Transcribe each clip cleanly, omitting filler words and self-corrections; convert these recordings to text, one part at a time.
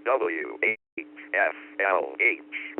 W8FLH.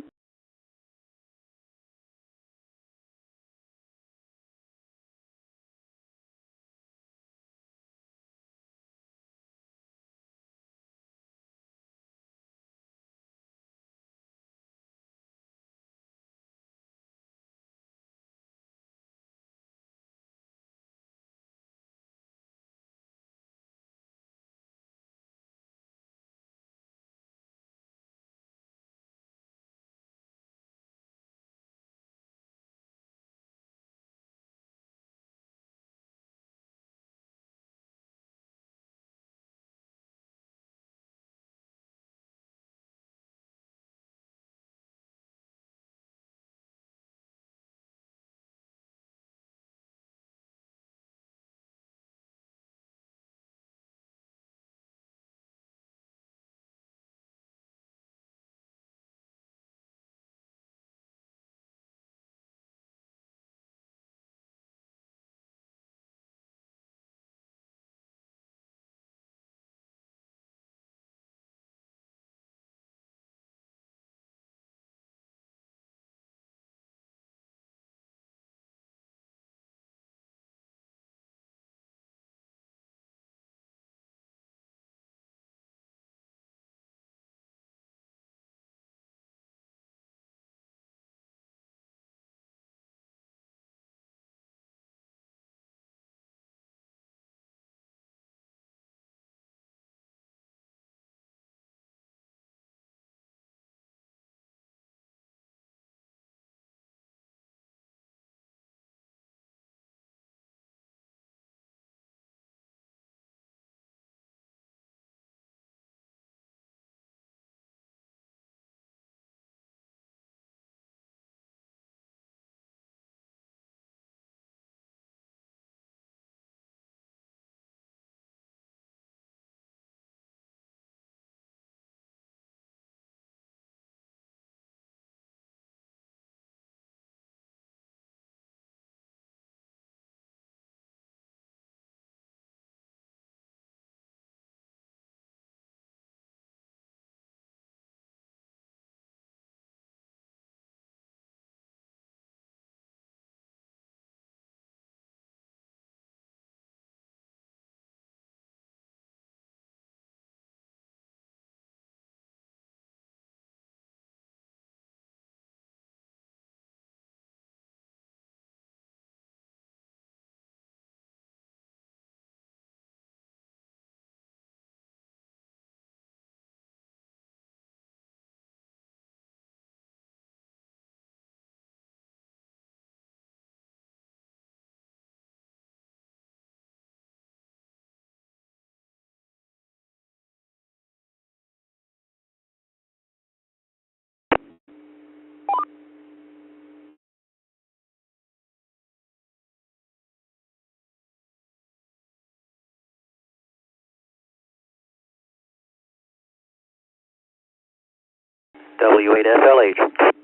W8FLH.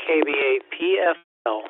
KBA-PFL.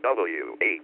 W8FLH.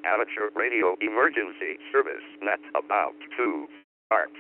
Amateur radio emergency service net about to start.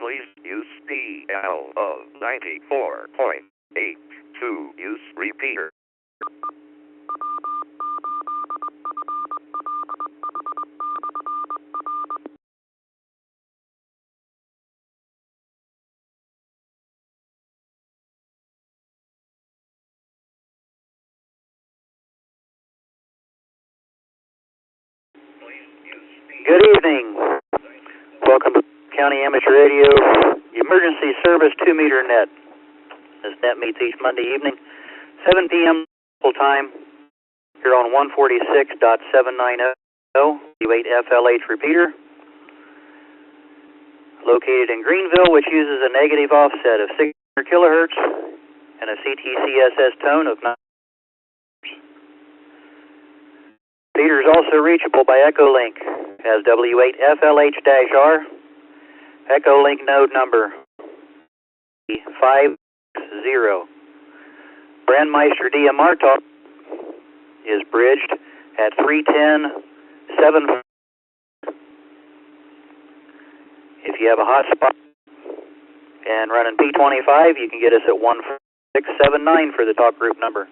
Please use PL of 94.8 to use repeater. Good evening. Welcome to County Amateur Radio Emergency Service 2-meter net. This net meets each Monday evening, 7 p.m. local time, here on 146.790 W8FLH Repeater, located in Greenville, which uses a negative offset of 600 kilohertz and a CTCSS tone of 9. Repeater is also reachable by Echolink as W8FLH-R, Echolink node number 50. Brandmeister DMR talk is bridged at 310.7. If you have a hotspot and running P25, you can get us at 14679 for the talk group number.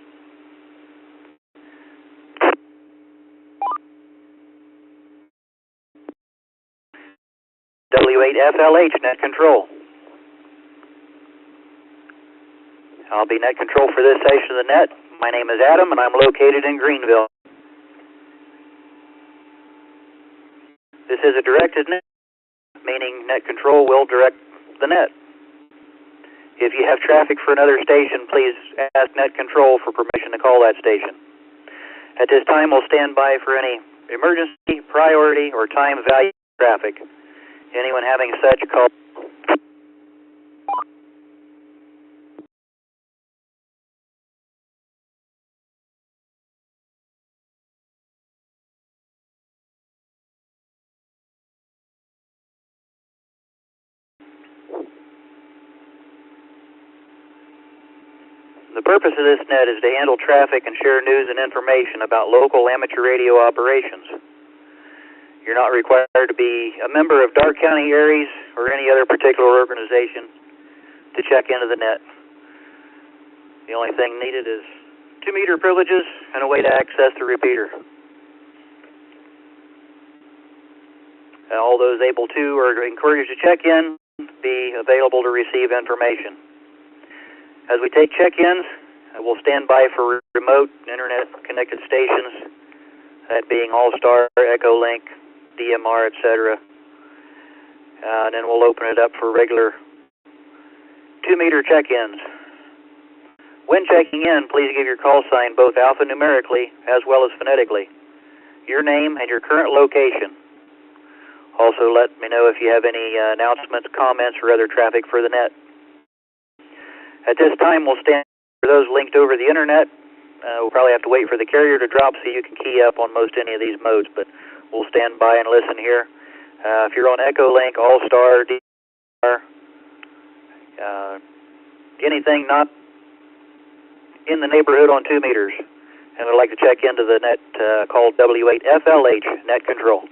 W8FLH net control. I'll be net control for this section of the net. My name is Adam, and I'm located in Greenville. This is a directed net, meaning net control will direct the net. If you have traffic for another station, please ask net control for permission to call that station. At this time, we'll stand by for any emergency, priority, or time value traffic. Anyone having such, call. The purpose of this net is to handle traffic and share news and information about local amateur radio operations. You're not required to be a member of Darke County ARES or any other particular organization to check into the net. The only thing needed is 2-meter privileges and a way to access the repeater. All those able to are encouraged to check in, be available to receive information. As we take check-ins, we'll stand by for remote internet-connected stations, that being Allstar, Echolink, DMR, etc. And then we'll open it up for regular 2-meter check-ins. When checking in, please give your call sign both alphanumerically as well as phonetically, your name and your current location. Also, let me know if you have any announcements, comments, or other traffic for the net. At this time, we'll stand for those linked over the internet. We'll probably have to wait for the carrier to drop so you can key up on most any of these modes, but we'll stand by and listen here. If you're on Echolink, Allstar, DR, anything not in the neighborhood on 2 meters, and I'd like to check into the net called W8FLH Net Control.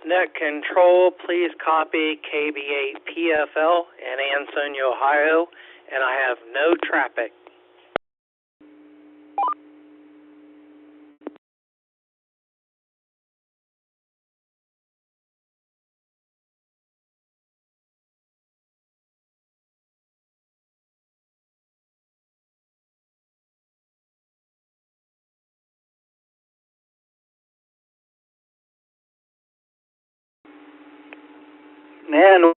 Net Control, please copy KB8PFL in Ansonia, Ohio, and I have no traffic. And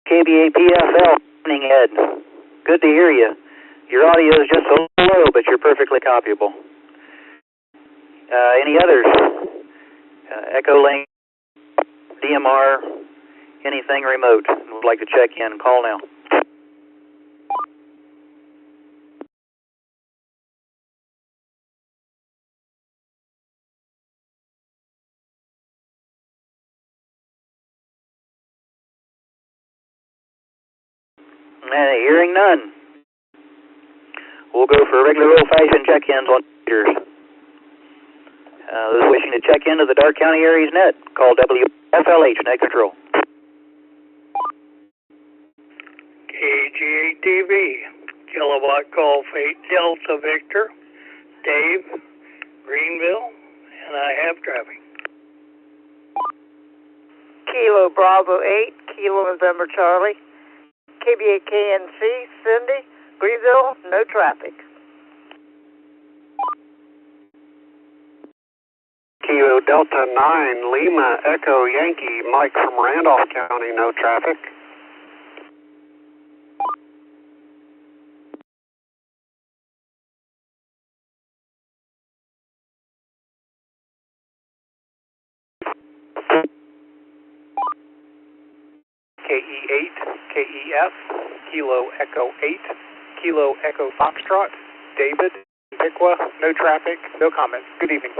KB8PFL, morning, Ed. Good to hear you. Your audio is just a little low, but you're perfectly copyable. Any others? Echolink, DMR, anything remote? Would like to check in. Call now. Hearing none. We'll go for regular old-fashioned check-ins on meters. Those wishing to check into the Darke County ARES net, call W8FLH Net Control. KG8DV, kilowatt Golf 8 Delta Victor, Dave, Greenville, and I have traffic. Kilo Bravo 8, Kilo November Charlie, KB8KNC, Cindy, Greenville, no traffic. Kilo Delta 9, Lima Echo Yankee, Mike from Randolph County, no traffic. KE8, KEF, Kilo Echo 8, Kilo Echo Foxtrot, David, Piqua, no traffic, no comments. Good evening.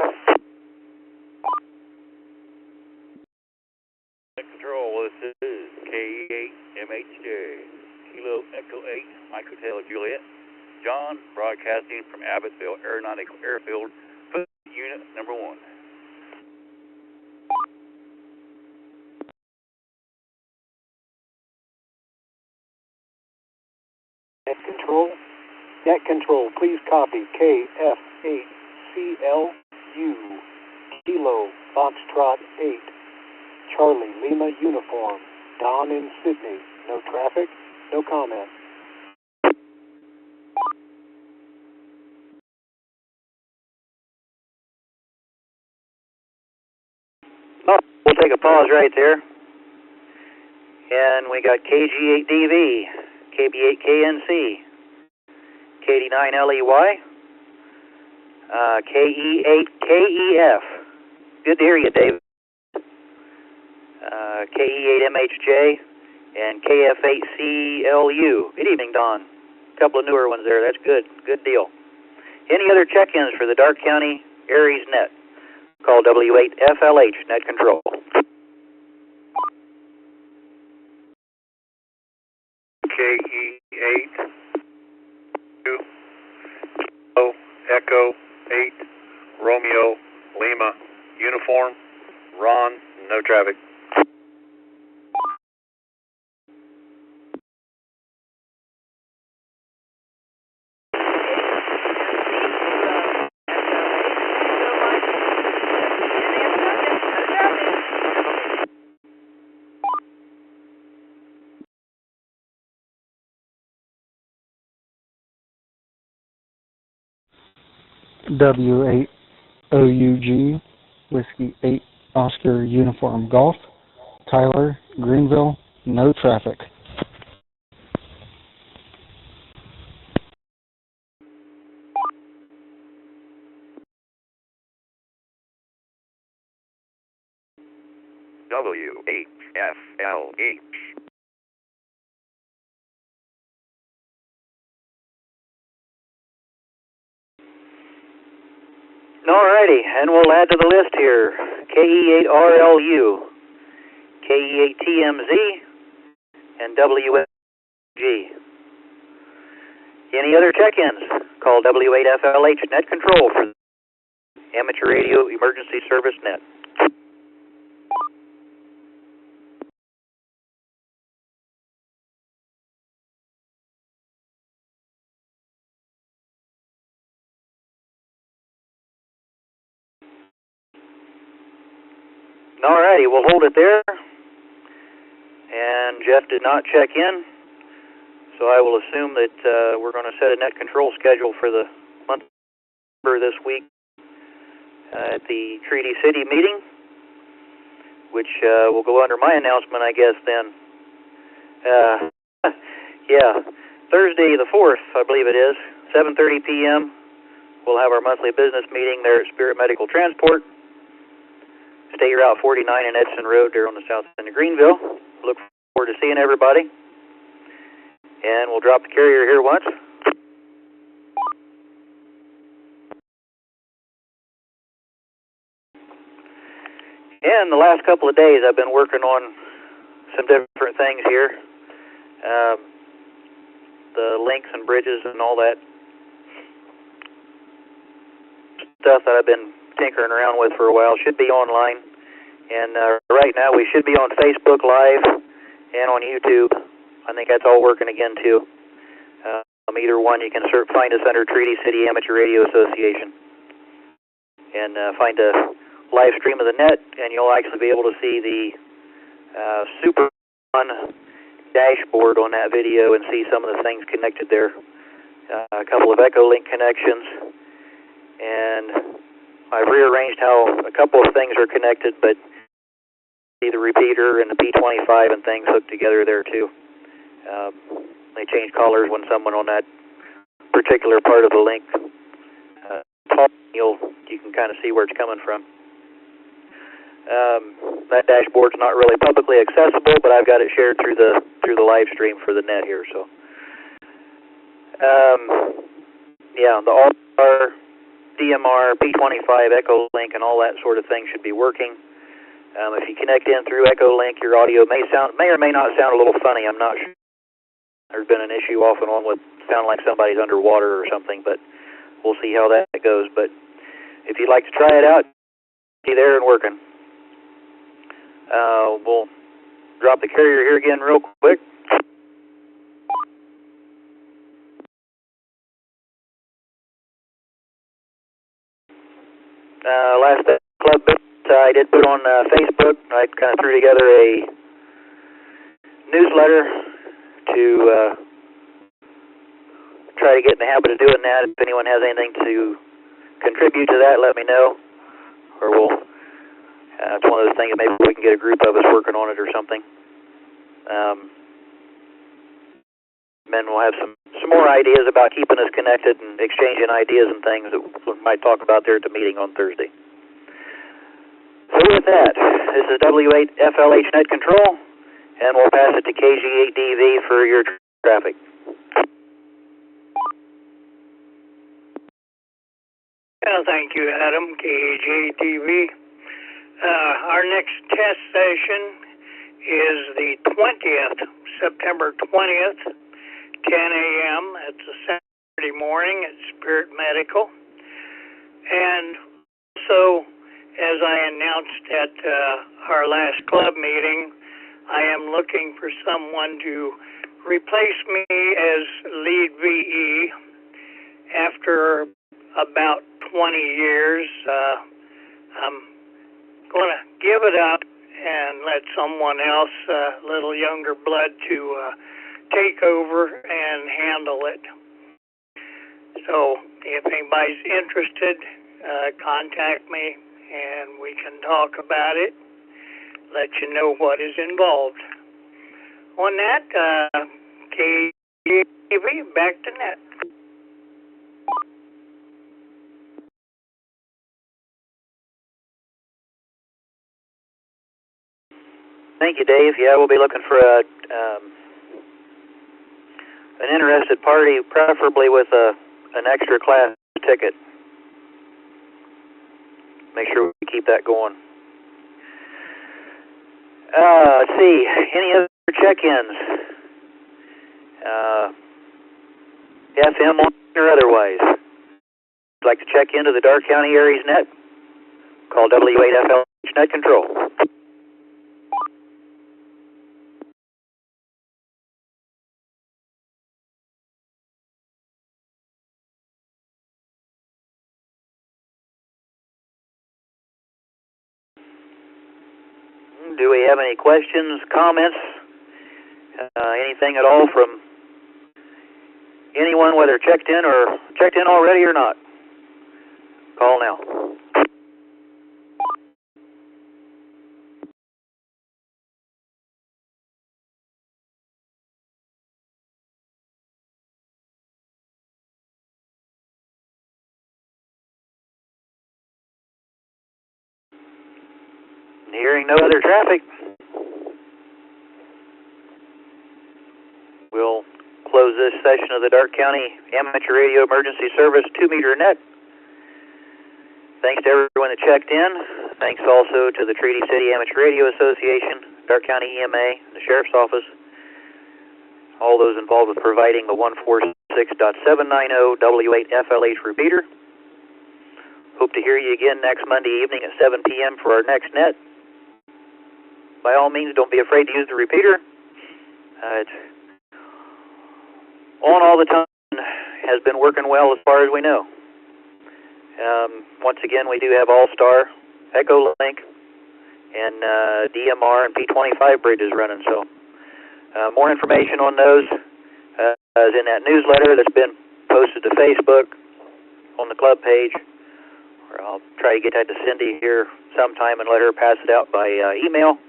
Control, this is KE8MHJ, Kilo Echo 8, Mike Hotel Juliet, John, broadcasting from Abbottville Aeronautical Airfield, Unit Number 1. Net Control, please copy KF8CLU, Kilo Foxtrot 8, Charlie Lima Uniform, Don in Sydney, no traffic, no comment. Oh, we'll take a pause right there. And we got KG8DV, KB8KNC, KD9LEY, KE8KEF. Good to hear you, Dave. KE8MHJ and KF8CLU. Good evening, Don. A couple of newer ones there. That's good. Good deal. Any other check-ins for the Darke County ARES net? Call W8FLH Net Control. KE8, Kilo Echo 8, Romeo Lima Uniform, Ron, no traffic. W8OUG, Whiskey 8 Oscar Uniform Golf, Tyler, Greenville, no traffic. W8FLH. Alrighty, and we'll add to the list here KE8RLU, KE8TMZ, and W8FLH. Any other check-ins? Call W8FLH Net Control for Amateur Radio Emergency Service Net. Alrighty, we'll hold it there. And Jeff did not check in, so I will assume that we're going to set a net control schedule for the month for this week at the Treaty City meeting, which will go under my announcement, I guess, then. Yeah, Thursday the 4th, I believe it is, 7:30 p.m. We'll have our monthly business meeting there at Spirit Medical Transport, State Route 49 and Edson Road there on the south end of Greenville. Look forward to seeing everybody. And we'll drop the carrier here once. And the last couple of days I've been working on some different things here. The links and bridges and all that stuff that I've been tinkering around with for a while should be online. And right now we should be on Facebook Live and on YouTube. I think that's all working again too. Either one, you can find us under Treaty City Amateur Radio Association and find a live stream of the net, and you'll actually be able to see the super fun dashboard on that video and see some of the things connected there. A couple of Echolink connections, and I've rearranged how a couple of things are connected, but see the repeater and the P25 and things hooked together there too. They change colors when someone on that particular part of the link talks. You can kind of see where it's coming from. That dashboard's not really publicly accessible, but I've got it shared through the live stream for the net here. So, yeah, the Allstar, DMR, P25, Echolink, and all that sort of thing should be working. If you connect in through Echolink, your audio may or may not sound a little funny. I'm not sure. There's been an issue off and on with sound like somebody's underwater or something, but we'll see how that goes. But if you'd like to try it out, be there and working. We'll drop the carrier here again real quick. Last club I did put on Facebook. I kind of threw together a newsletter to try to get in the habit of doing that. If anyone has anything to contribute to that, let me know. Or we'll, it's one of those things, maybe we can get a group of us working on it or something. Then we'll have some more ideas about keeping us connected and exchanging ideas and things that we might talk about there at the meeting on Thursday. So with that, this is W8FLH Net Control, and we'll pass it to KG8DV for your traffic. Thank you, Adam, KG8DV. Our next test session is the 20th, September 20th, 10 a.m. It's a Saturday morning at Spirit Medical. And so, as I announced at our last club meeting, I am looking for someone to replace me as lead VE. After about 20 years, I'm going to give it up and let someone else, a little younger blood, to take over and handle it. So if anybody's interested, contact me and we can talk about it. let you know what is involved. On that, KGTV, back to net. Thank you, Dave. Yeah, we'll be looking for an interested party, preferably with an extra class ticket. Make sure we keep that going. Let's see. Any other check-ins? FM or otherwise? If you'd like to check into the Darke County ARES net, call W8FLH Net Control. Do we have any questions, comments, anything at all from anyone, whether checked in already or not? Call now. Hearing no other traffic, we'll close this session of the Darke County Amateur Radio Emergency Service 2-meter net. Thanks to everyone that checked in. Thanks also to the Treaty City Amateur Radio Association, Darke County EMA, the Sheriff's Office, all those involved with providing the 146.790 W8FLH repeater. Hope to hear you again next Monday evening at 7 p.m. for our next net. By all means, don't be afraid to use the repeater. It's on all the time, has been working well as far as we know. Once again, we do have Allstar, Echolink, and DMR and P25 bridges running. So more information on those is in that newsletter that's been posted to Facebook on the club page. Or I'll try to get that to Cindy here sometime and let her pass it out by email.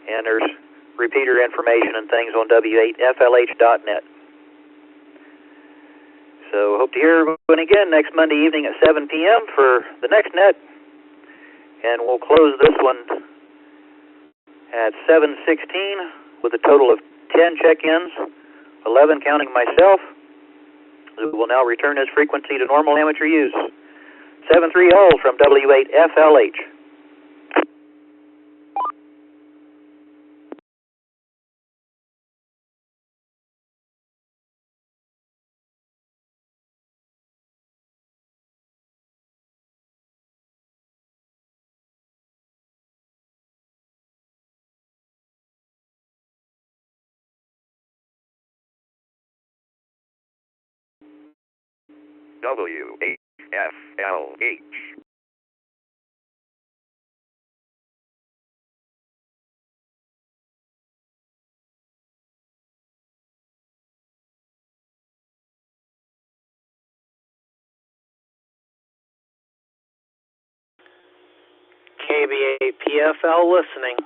And there's repeater information and things on W8FLH.net. So hope to hear everyone again next Monday evening at 7 p.m. for the next net. And we'll close this one at 7:16 with a total of 10 check-ins, 11 counting myself. We will now return this frequency to normal amateur use. 730 from W8FLH. W8FLH. KBA-PFL listening.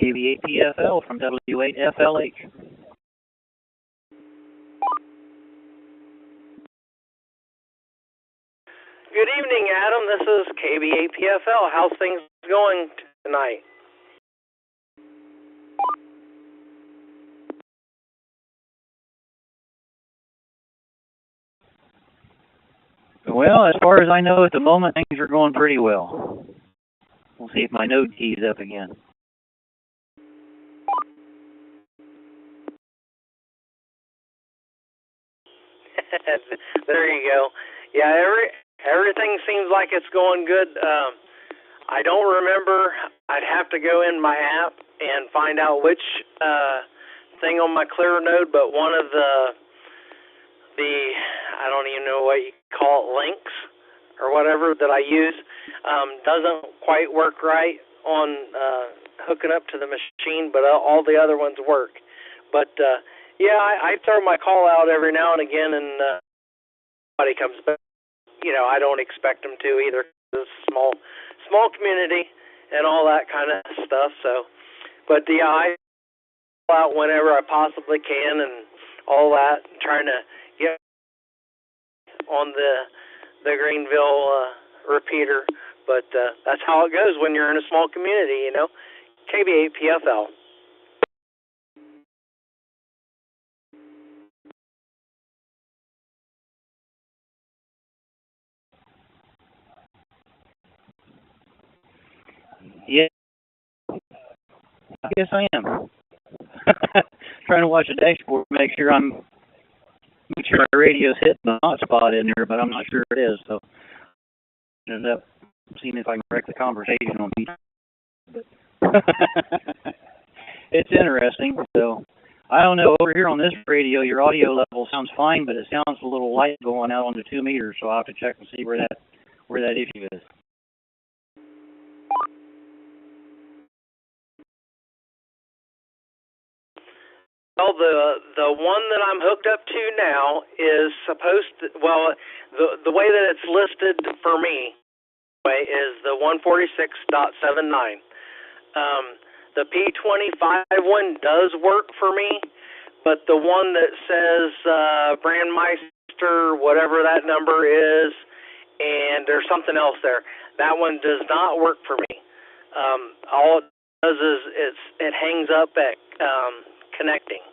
KBA-PFL from W8FLH. Good evening, Adam. This is KBA-PFL. How's things going tonight? Well, as far as I know at the moment, things are going pretty well. We'll see if my node key's up again. There you go. Yeah, everything seems like it's going good. I don't remember. I'd have to go in my app and find out which thing on my clear node, but one of the I don't even know what you call it, links or whatever that I use doesn't quite work right on hooking up to the machine, but all the other ones work. But yeah, I throw my call out every now and again, and nobody comes back. You know, I don't expect them to either. It's a small community and all that kind of stuff. So, but yeah, I call out whenever I possibly can and all that, trying to get on the Greenville repeater. But that's how it goes when you're in a small community, you know. KB8PFL. Yeah, I guess I am. Trying to watch the dashboard to make sure my radio's hitting the hotspot in there, but I'm not sure it is. So, I end up seeing if I can correct the conversation on me. It's interesting. So, I don't know. Over here on this radio, your audio level sounds fine, but it sounds a little light going out on the 2 meters. So I'll have to check and see where that issue is. Well, the one that I'm hooked up to now is supposed to, well, the way that it's listed for me is the 146.79. The P25 one does work for me, but the one that says Brandmeister, whatever that number is, and there's something else there, that one does not work for me. All it does is it hangs up at connecting,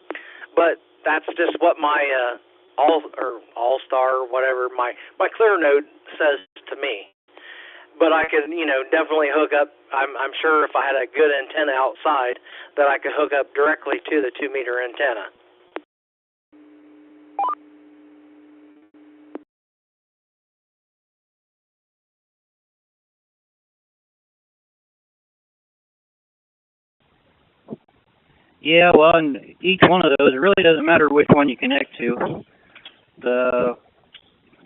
but that's just what my Allstar or whatever my clear node says to me. But I could, you know, definitely hook up. I'm sure if I had a good antenna outside, that I could hook up directly to the 2 meter antenna. Yeah, well, and each one of those, it really doesn't matter which one you connect to. The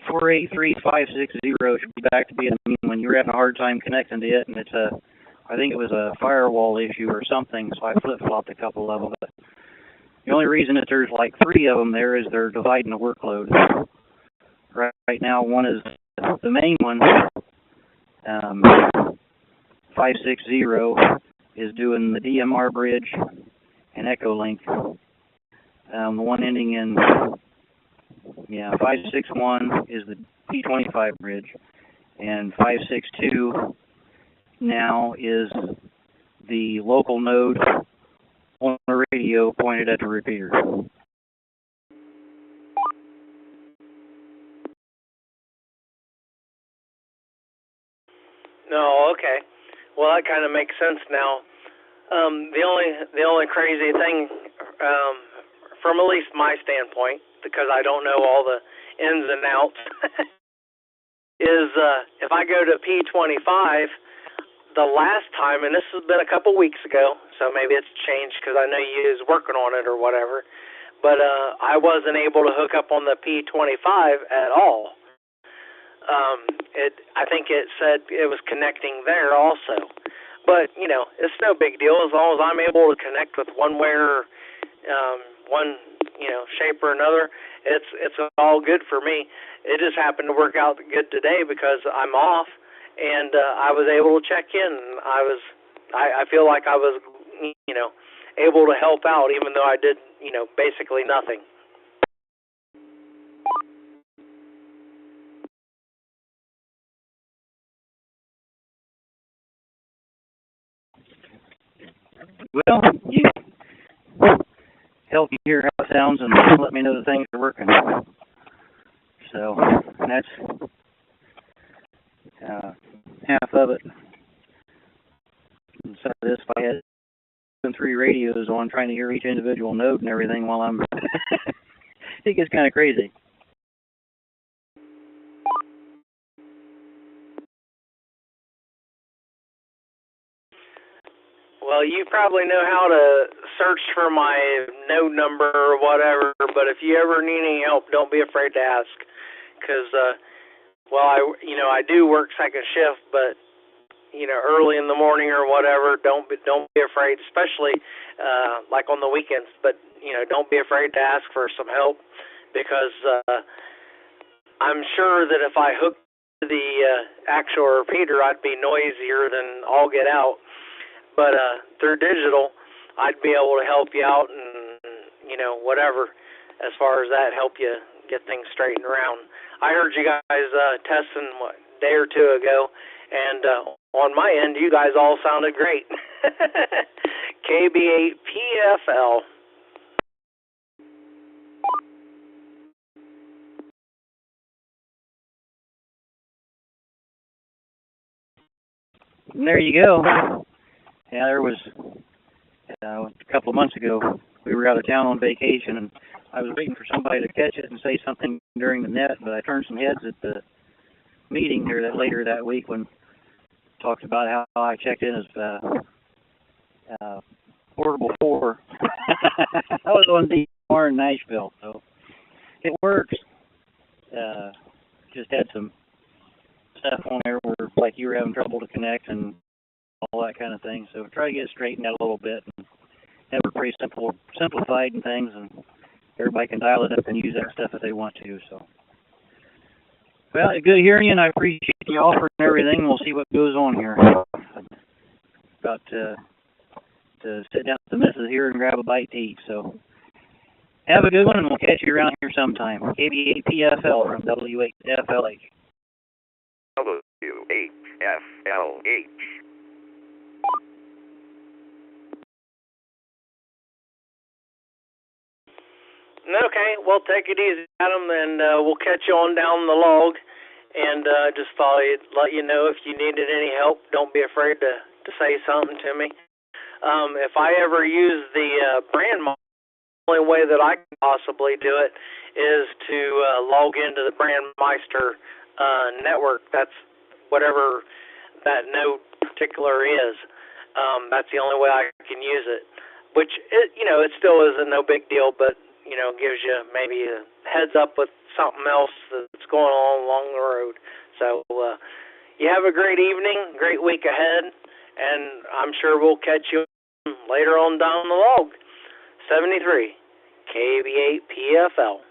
483560 should be back to being when you're having a hard time connecting to it, and it's I think it was a firewall issue or something, so I flip-flopped a couple of them. But the only reason that there's like 3 of them there is they're dividing the workload. Right now, one is the main one, 560, is doing the DMR bridge and Echolink. The one ending in 561 is the P25 bridge, and 562 now is the local node on the radio pointed at the repeater. No, okay. Well, that kind of makes sense now. The only crazy thing, from at least my standpoint, because I don't know all the ins and outs, is if I go to P25, the last time, and this has been a couple weeks ago, so maybe it's changed because I know you was working on it or whatever, but I wasn't able to hook up on the P25 at all. I think it said it was connecting there also. But, you know, it's no big deal as long as I'm able to connect with one way or one, you know, shape or another. It's all good for me. It just happened to work out good today because I'm off, and I was able to check in. I feel like I was, you know, able to help out even though I did, you know, basically nothing. Well, you help me hear how it sounds and let me know that things are working. So that's half of it. So this, if I had 3 radios on trying to hear each individual node and everything while I'm, it gets kind of crazy. Well, you probably know how to search for my node number or whatever, but if you ever need any help, don't be afraid to ask. Because, I do work second shift, but, early in the morning or whatever, don't be afraid, especially like on the weekends. But, don't be afraid to ask for some help, because I'm sure that if I hooked to the actual repeater, I'd be noisier than all get out. But through digital, I'd be able to help you out and, whatever, as far as that, help you get things straightened around. I heard you guys testing a day or two ago, and on my end, you guys all sounded great. KB8PFL. There you go. Yeah, there was a couple of months ago, we were out of town on vacation, and I was waiting for somebody to catch it and say something during the net, but I turned some heads at the meeting here later that week when talked about how I checked in as portable 4. I was on DR in Nashville, so it works. Just had some stuff on there where, like, you were having trouble to connect and all that kind of thing. So try to get it straightened out a little bit and have it pretty simplified and things, and everybody can dial it up and use that stuff if they want to. So, well, good hearing you, and I appreciate the offer and everything. We'll see what goes on here. About to sit down with the missus here and grab a bite to eat. So have a good one, and we'll catch you around here sometime. KB8PFL from W8FLH. W8FLH. Okay, well, take it easy, Adam, and we'll catch you on down the log. And just thought I'd let you know if you needed any help, don't be afraid to say something to me. If I ever use the Brandmeister, the only way that I can possibly do it is to log into the Brandmeister network. That's whatever that node particular is. That's the only way I can use it, which, it still isn't no big deal, but, gives you maybe a heads up with something else that's going on along the road. So you have a great evening, great week ahead, and I'm sure we'll catch you later on down the log. 73, KB8PFL.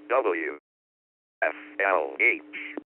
W8FLH